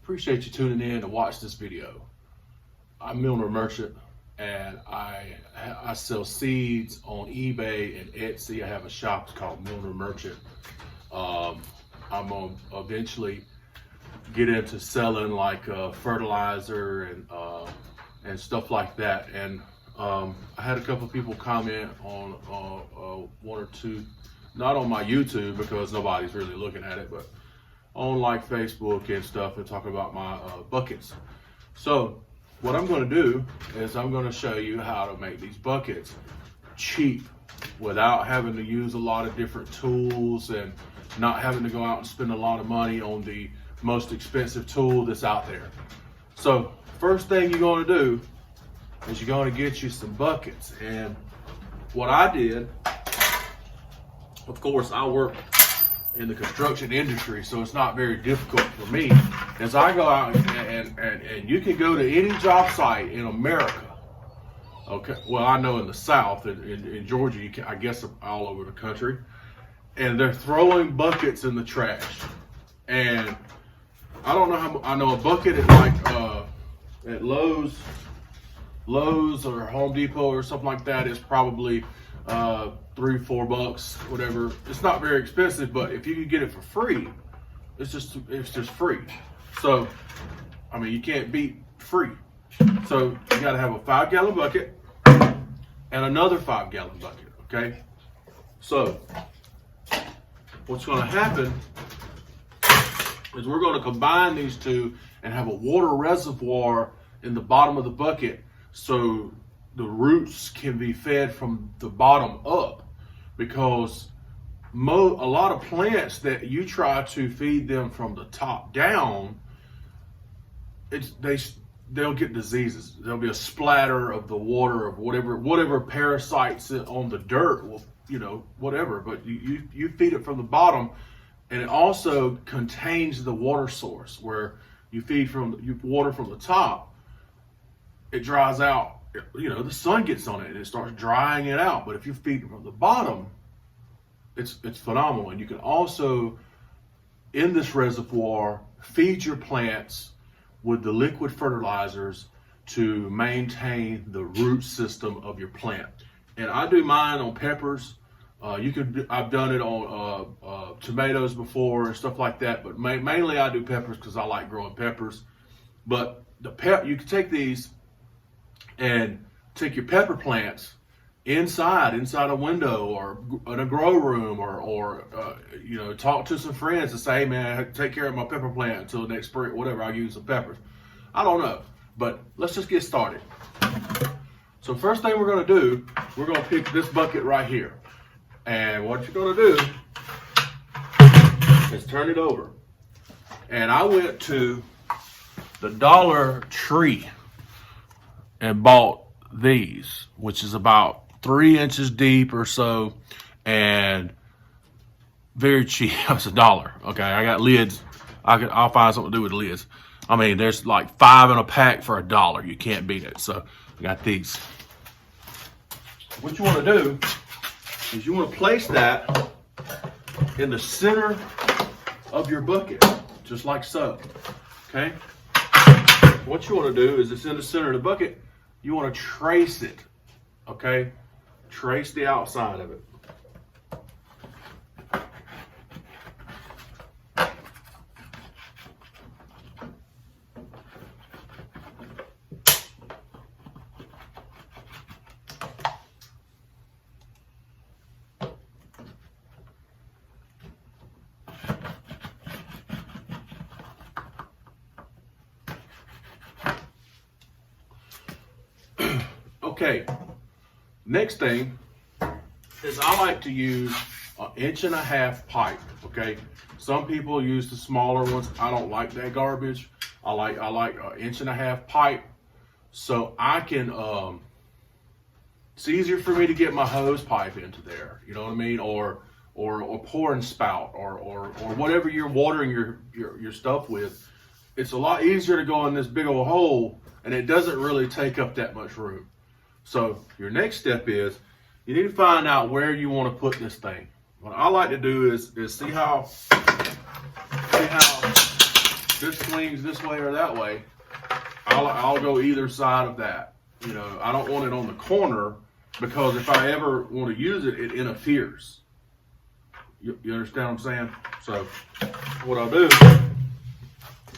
Appreciate you tuning in to watch this video. I'm Milner Merchant, and I sell seeds on eBay and Etsy. I have a shop called Milner Merchant. I'm gonna eventually get into selling like fertilizer and stuff like that. And I had a couple of people comment on one or two, not on my YouTube because nobody's really looking at it, but on like Facebook and stuff, and talking about my buckets. So what I'm going to do is I'm going to show you how to make these buckets cheap without having to use a lot of different tools and not having to go out and spend a lot of money on the most expensive tool that's out there. So first thing you're going to do is you're going to get you some buckets. And what I did, of course, I work in the construction industry, so it's not very difficult for me, as I go out and you can go to any job site in America. Okay, well, I know in the South, in Georgia, you can, I guess all over the country, and they're throwing buckets in the trash. And I don't know how, I know a bucket at like at Lowe's or Home Depot or something like that is probably $3-4, whatever. It's not very expensive, but if you can get it for free, it's just free. So I mean, you can't beat free. So you got to have a 5-gallon bucket and another 5-gallon bucket. Okay, so what's going to happen is we're going to combine these two and have a water reservoir in the bottom of the bucket, so the roots can be fed from the bottom up. Because a lot of plants that you try to feed them from the top down, they'll get diseases. There'll be a splatter of the water of whatever parasites on the dirt, whatever. But you feed it from the bottom, and it also contains the water source. Where you feed water from the top, it dries out. The sun gets on it and it starts drying it out. But if you feed it from the bottom, it's phenomenal. And you can also, in this reservoir, feed your plants with the liquid fertilizers to maintain the root system of your plant. And I do mine on peppers. I've done it on tomatoes before and stuff like that. But mainly I do peppers because I like growing peppers. But you can take these and take your pepper plants inside a window or in a grow room, or talk to some friends and say, hey man, take care of my pepper plant until next spring, whatever, I'll use some peppers. I don't know, but let's just get started. So first thing we're going to do, we're going to pick this bucket right here. And what you're going to do is turn it over. And I went to the Dollar Tree and bought these, which is about 3 inches deep or so, and very cheap. It's $1. Okay, I got lids. I'll find something to do with the lids. I mean, there's like 5 in a pack for $1. You can't beat it. So I got these. What you want to do is you want to place that in the center of your bucket, just like so. Okay. What you want to do is, it's in the center of the bucket. You want to trace it, okay? Trace the outside of it. Okay, next thing is I like to use 1.5 inch pipe. Okay, some people use the smaller ones. I don't like that garbage. I like 1.5 inch pipe, so I can it's easier for me to get my hose pipe into there. You know what I mean? Or pouring spout or whatever you're watering your stuff with. It's a lot easier to go in this big old hole, and it doesn't really take up that much room. So your next step is you need to find out where you want to put this thing. What I like to do is see how this swings this way or that way, I'll go either side of that. You know, I don't want it on the corner because if I ever want to use it, it interferes. You understand what I'm saying? So what I'll do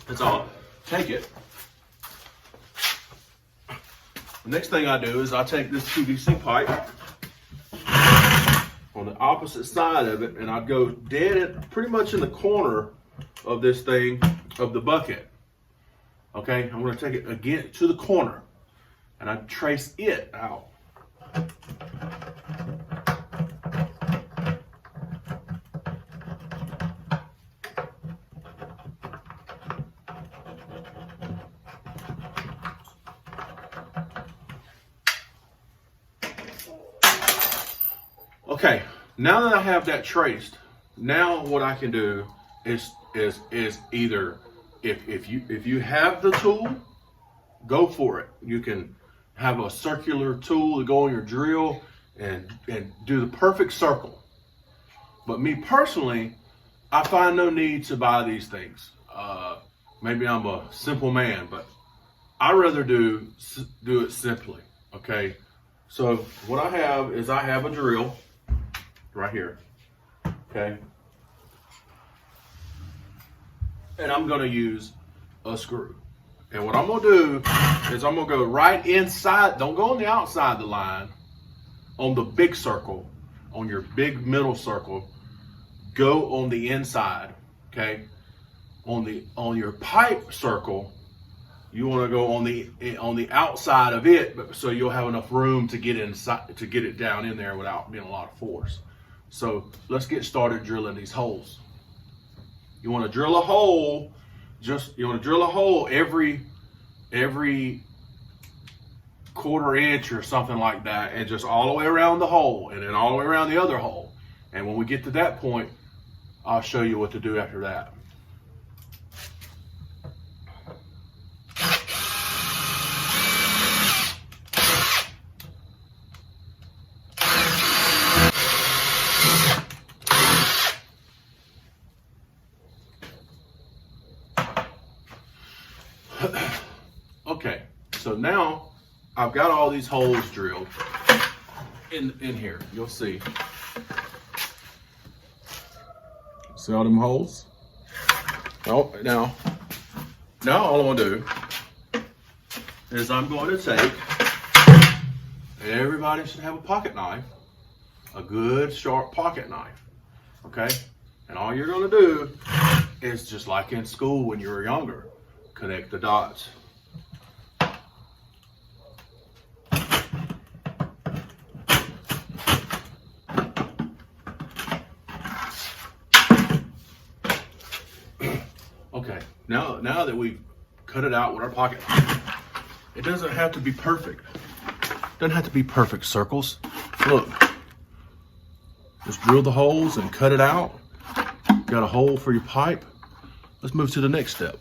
is I'll take it. The next thing I do is I take this PVC pipe on the opposite side of it, and I go dead pretty much in the corner of this thing, of the bucket. Okay, I'm going to take it again to the corner, and I trace it out. Okay, now that I have that traced, now what I can do is either if you have the tool, go for it. You can have a circular tool to go on your drill and do the perfect circle. But me personally, I find no need to buy these things. Maybe I'm a simple man, but I rather do it simply. Okay, so what I have is I have a drill right here. Okay, and I'm going to use a screw. And what I'm going to do is I'm going to go right inside. Don't go on the outside of the line. On the big circle, on your big middle circle, go on the inside. Okay, on your pipe circle, you want to go on the outside of it, so you'll have enough room to get inside, to get it down in there without being a lot of force. So let's get started drilling these holes. You want to drill a hole, every quarter inch or something like that, and just all the way around the hole, and then all the way around the other hole. And when we get to that point, I'll show you what to do after that. Okay, so now I've got all these holes drilled in here. You'll see. See all them holes? Oh, now all I'm gonna do is I'm going to take, everybody should have a pocket knife, a good sharp pocket knife, okay? And all you're gonna do is just like in school when you were younger, connect the dots. Okay, now that we've cut it out with our pocket knife, it doesn't have to be perfect. It doesn't have to be perfect circles. Look, just drill the holes and cut it out. Got a hole for your pipe. Let's move to the next step.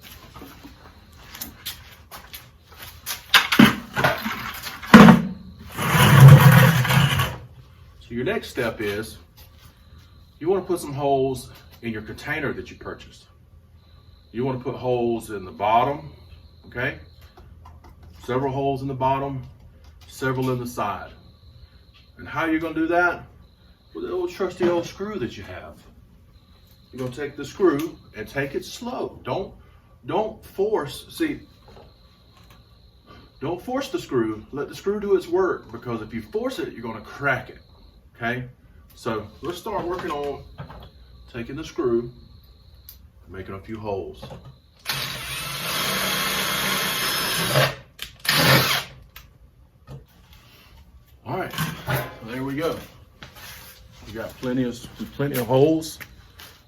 So your next step is you want to put some holes in your container that you purchased. You want to put holes in the bottom, okay? Several holes in the bottom, several in the side. And how you're going to do that? With the old trusty old screw that you have. You're going to take the screw and take it slow. Don't force, don't force the screw. Let the screw do its work, because if you force it, you're going to crack it, okay? So let's start working on taking the screw, making a few holes. All right, there we go. We got plenty of holes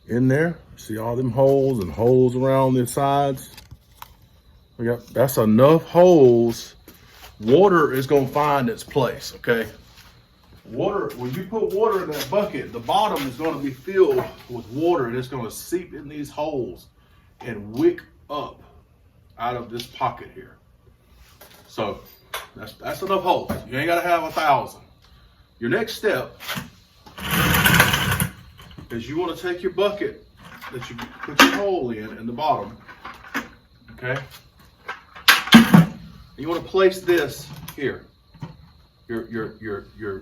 in there. See all them holes and holes around the sides. That's enough holes. Water is gonna find its place, okay? Water, when you put water in that bucket, the bottom is going to be filled with water, and it's going to seep in these holes and wick up out of this pocket here. So that's enough holes. You ain't got to have 1,000. Your next step is you want to take your bucket that you put your hole in the bottom, Okay. You want to place this here. Your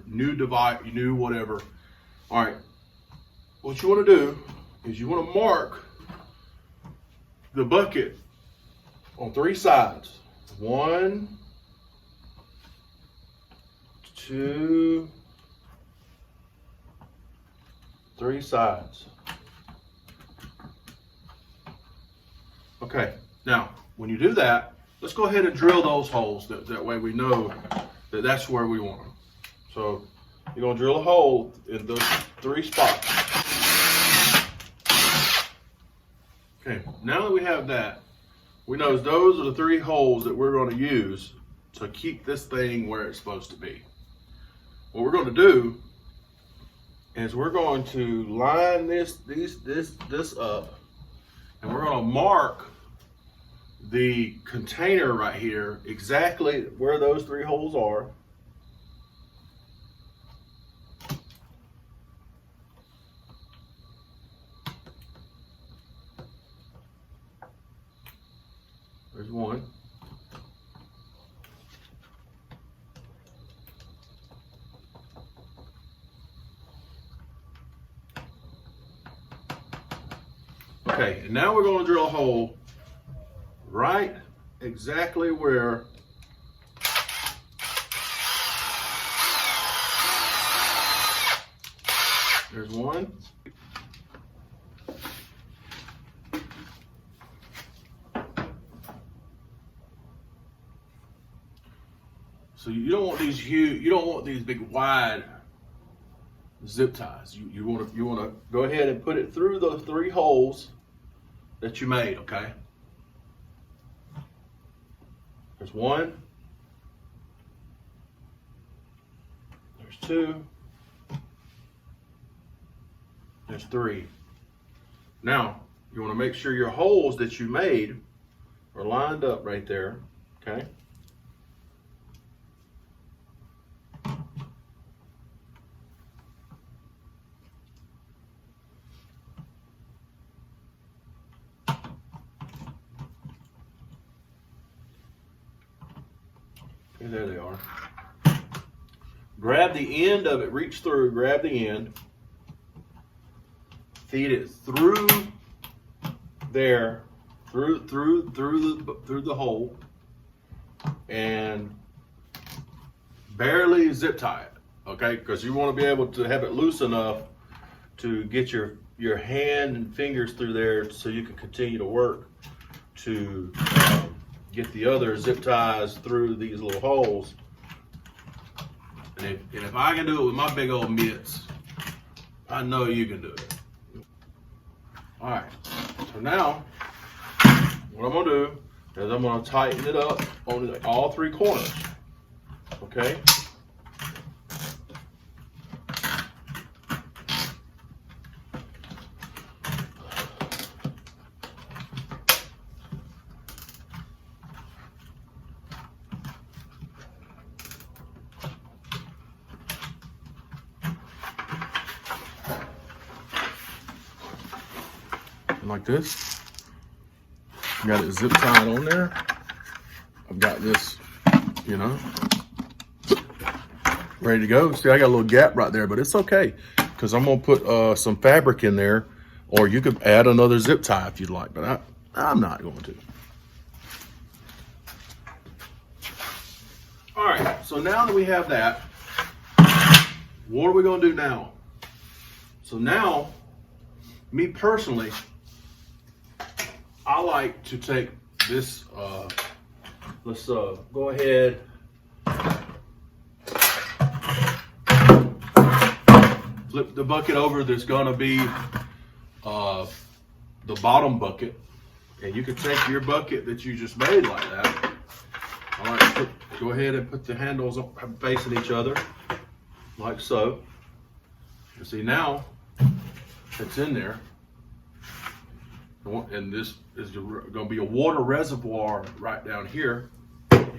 new device, your new whatever. All right. What you want to do is you want to mark the bucket on 3 sides. 1, 2, 3 sides. Okay, now when you do that, let's go ahead and drill those holes. That way we know that that's where we want them. So you're gonna drill a hole in those 3 spots. Okay, now that we have that, we know those are the 3 holes that we're going to use to keep this thing where it's supposed to be. What we're going to do is we're going to line this up, and we're going to mark the container right here exactly where those 3 holes are. There's 1. Okay, and now we're going to drill a hole right exactly where there's 1. So you don't want these huge, you don't want these big wide zip ties. You want to go ahead and put it through those 3 holes that you made. Okay. There's 1. There's 2. There's 3. Now you want to make sure your holes that you made are lined up right there. Okay. Okay, there they are. Grab the end of it, reach through, grab the end, feed it through there, through the hole, and barely zip tie it. Okay, because you want to be able to have it loose enough to get your hand and fingers through there, so you can continue to work to get the other zip ties through these little holes. And if I can do it with my big old mitts, I know you can do it. All right, so now what I'm gonna do is I'm gonna tighten it up on all 3 corners, okay? Like this. Got it zip tied on there. I've got this, you know, ready to go. See, I got a little gap right there, but it's okay because I'm gonna put some fabric in there, or you could add another zip tie if you'd like, but I'm not going to. All right, so now that we have that, what are we gonna do now? So now, me personally, I like to take this, let's go ahead, flip the bucket over. There's gonna be the bottom bucket, and you can take your bucket that you just made like that. I like to go ahead and put the handles facing each other, like so. You see now, it's in there. And this is going to be a water reservoir right down here. So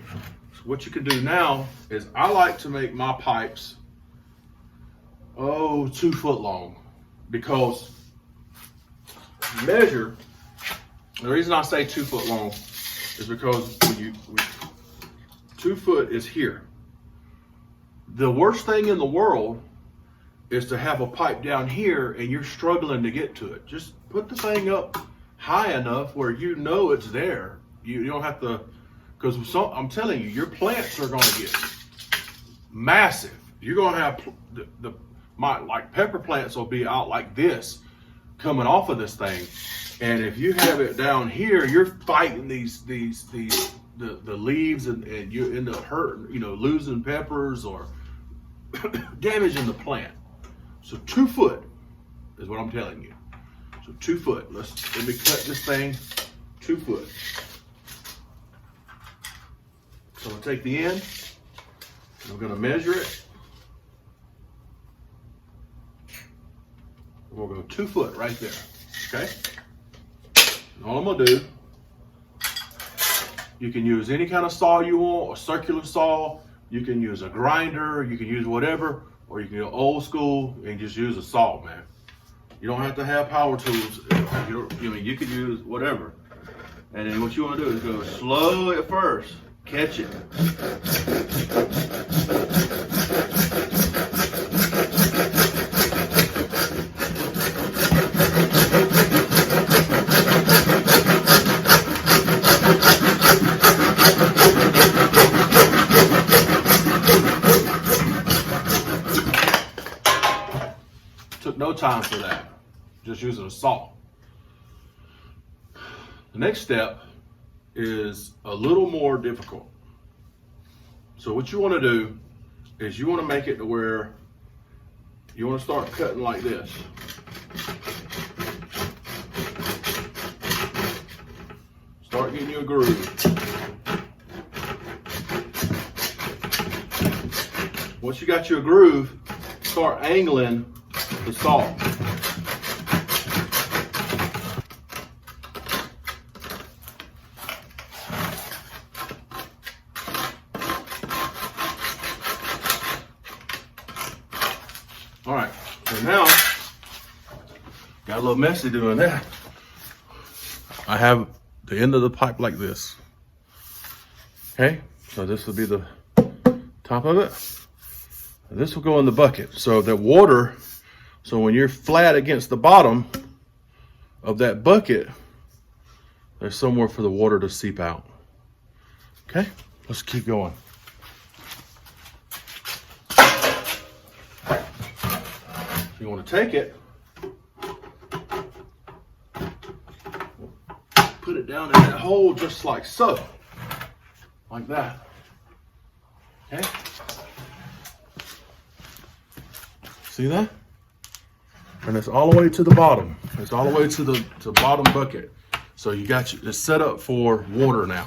what you can do now is, I like to make my pipes 2 foot long, because measure, the reason I say 2 foot long is because when 2 foot is here. The worst thing in the world is to have a pipe down here and you're struggling to get to it. Just put the thing up high enough where you know it's there. You don't have to, because I'm telling you, your plants are going to get massive. You're going to have like pepper plants will be out like this coming off of this thing. And if you have it down here, you're fighting the leaves and you end up hurting, losing peppers or damaging the plant. So 2 foot is what I'm telling you. So 2 foot. Let me cut this thing 2 foot. So I'm gonna take the end and I'm gonna measure it. We're gonna go 2 foot right there. Okay? And all I'm gonna do, you can use any kind of saw you want, a circular saw, you can use a grinder, you can use whatever, or you can go old school and just use a saw, man. You don't have to have power tools. You can use whatever. And then what you want to do is go slow at first, catch it. Took no time for that, just using a saw. The next step is a little more difficult. So what you want to do is you want to make it to where you want to start cutting like this. Start getting you a groove. Once you got you a groove, start angling the saw. All right, so now, got a little messy doing that. I have the end of the pipe like this. Okay, so this will be the top of it. This will go in the bucket. So that water, so when you're flat against the bottom of that bucket, there's somewhere for the water to seep out. Okay, let's keep going. You want to take it, put it down in that hole just like so, like that. Okay, see that? And it's all the way to the bottom. It's all the way to the bottom bucket. So you got it's set up for water now.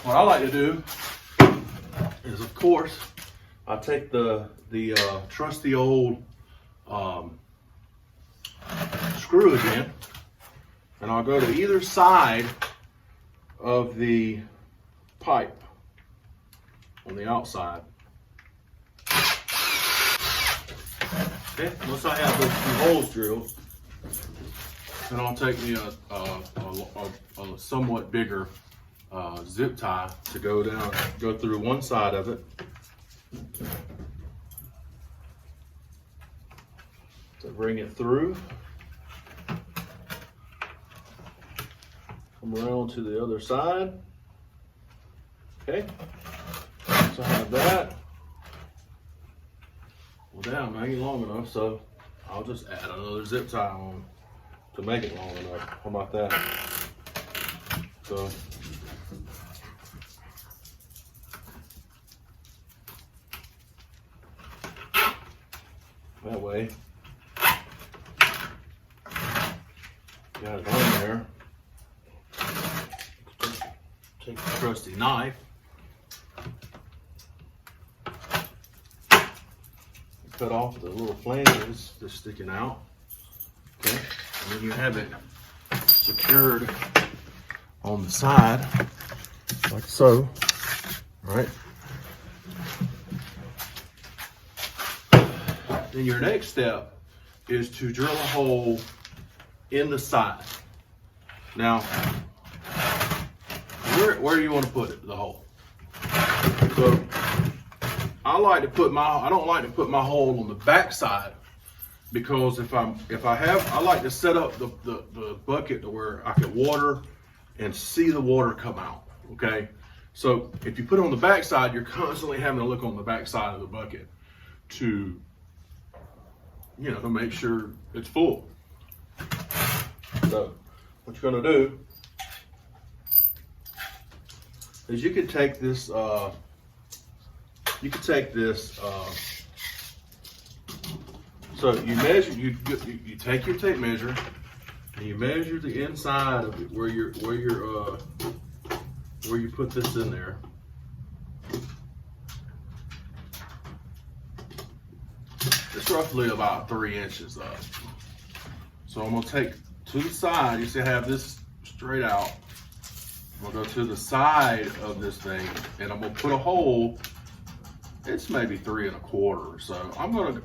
What I like to do is, of course, I take the trusty old screw again, and I'll go to either side of the pipe on the outside. Okay, once I have those 2 holes drilled, then I'll take me a somewhat bigger zip tie to go through one side of it. To bring it through. Come around to the other side. Okay, so I have that. Well, damn, I ain't long enough, so I'll just add another zip tie on to make it long enough. How about that? So that way, got it on there. Take the trusty knife. Cut off the little flanges that's sticking out. Okay, and then you have it secured on the side, like so. All right. Then your next step is to drill a hole in the side. Now, where do you want to put it, the hole? So I don't like to put my hole on the back side, because I like to set up the bucket to where I can water and see the water come out, okay? So if you put it on the back side, you're constantly having to look on the back side of the bucket to, you know, to make sure it's full. So what you're gonna do is you can take this, so you measure, you take your tape measure and you measure the inside of it where you put this in there. It's roughly about 3 inches up. So I'm gonna take to the side, you see I have this straight out. I'm gonna go to the side of this thing and I'm gonna put a hole. It's maybe 3 1/4. So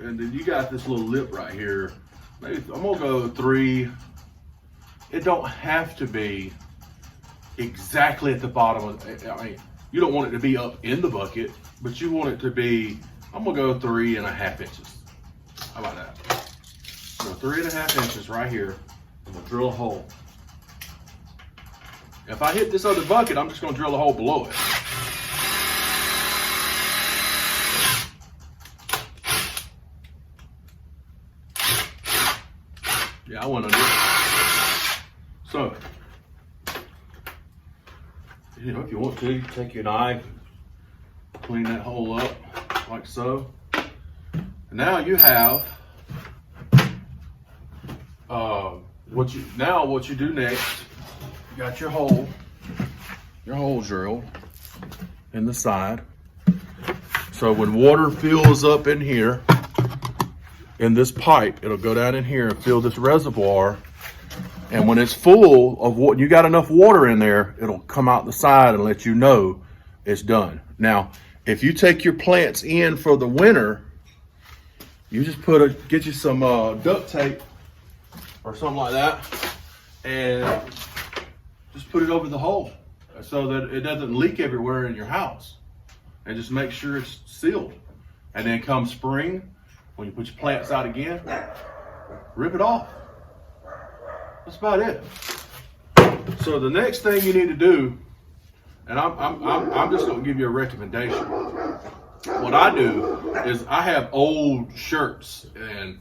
and then you got this little lip right here. Maybe I'm gonna go 3. It don't have to be exactly at the bottom of, I mean, you don't want it to be up in the bucket, but you want it to be, I'm gonna go 3 1/2 inches. How about that? So 3 1/2 inches right here. I'm gonna drill a hole. If I hit this other bucket, I'm just gonna drill a hole below it. Yeah, I want to do it. So, you know, if you want to, you take your knife, clean that hole up like so. And now you have what you do next. You got your hole drilled in the side. So when water fills up in here, in this pipe, it'll go down in here and fill this reservoir. And when it's full of what, you got enough water in there, it'll come out the side and let you know it's done. Now, if you take your plants in for the winter, you just get you some duct tape or something like that, and just put it over the hole so that it doesn't leak everywhere in your house, and just make sure it's sealed. And then come spring, when you put your plants out again, rip it off. That's about it. So the next thing you need to do, and I'm just going to give you a recommendation. What I do is I have old shirts and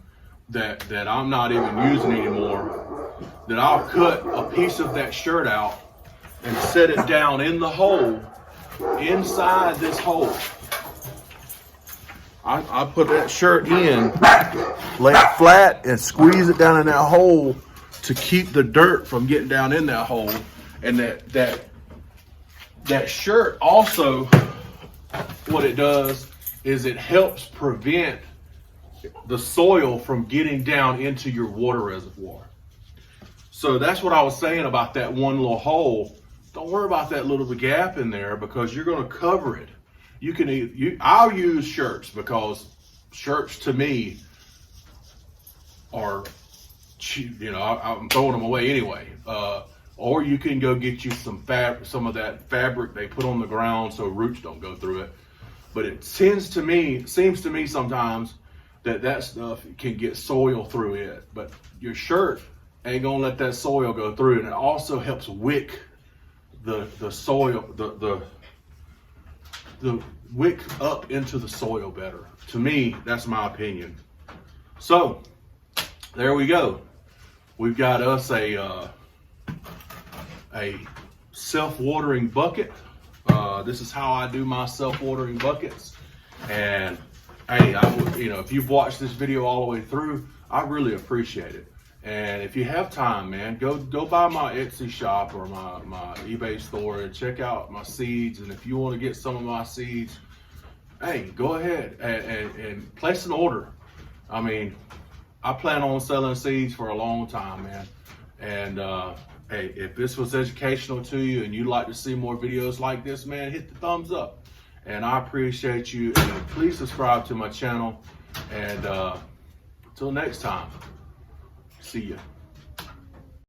that I'm not even using anymore, that I'll cut a piece of that shirt out and set it down in the hole, inside this hole. I put that shirt in, lay it flat, and squeeze it down in that hole to keep the dirt from getting down in that hole. And that shirt also, what it does is it helps prevent the soil from getting down into your water reservoir. So that's what I was saying about that one little hole. Don't worry about that little gap in there, because you're going to cover it. I'll use shirts, because shirts to me are cheap. You know, I'm throwing them away anyway. Or you can go get you some of that fabric they put on the ground so roots don't go through it. But it seems to me sometimes that stuff can get soil through it. But your shirt ain't gonna let that soil go through, and it also helps wick the soil, the wick up into the soil better. To me, that's my opinion. So there we go. We've got us a self-watering bucket. This is how I do my self-watering buckets. And hey, if you've watched this video all the way through, I really appreciate it. And if you have time, man, go by my Etsy shop or my eBay store and check out my seeds. And if you want to get some of my seeds, hey, go ahead and place an order. I mean, I plan on selling seeds for a long time, man. And hey, if this was educational to you and you'd like to see more videos like this, man, hit the thumbs up. And I appreciate you. And please subscribe to my channel. And until next time, see ya.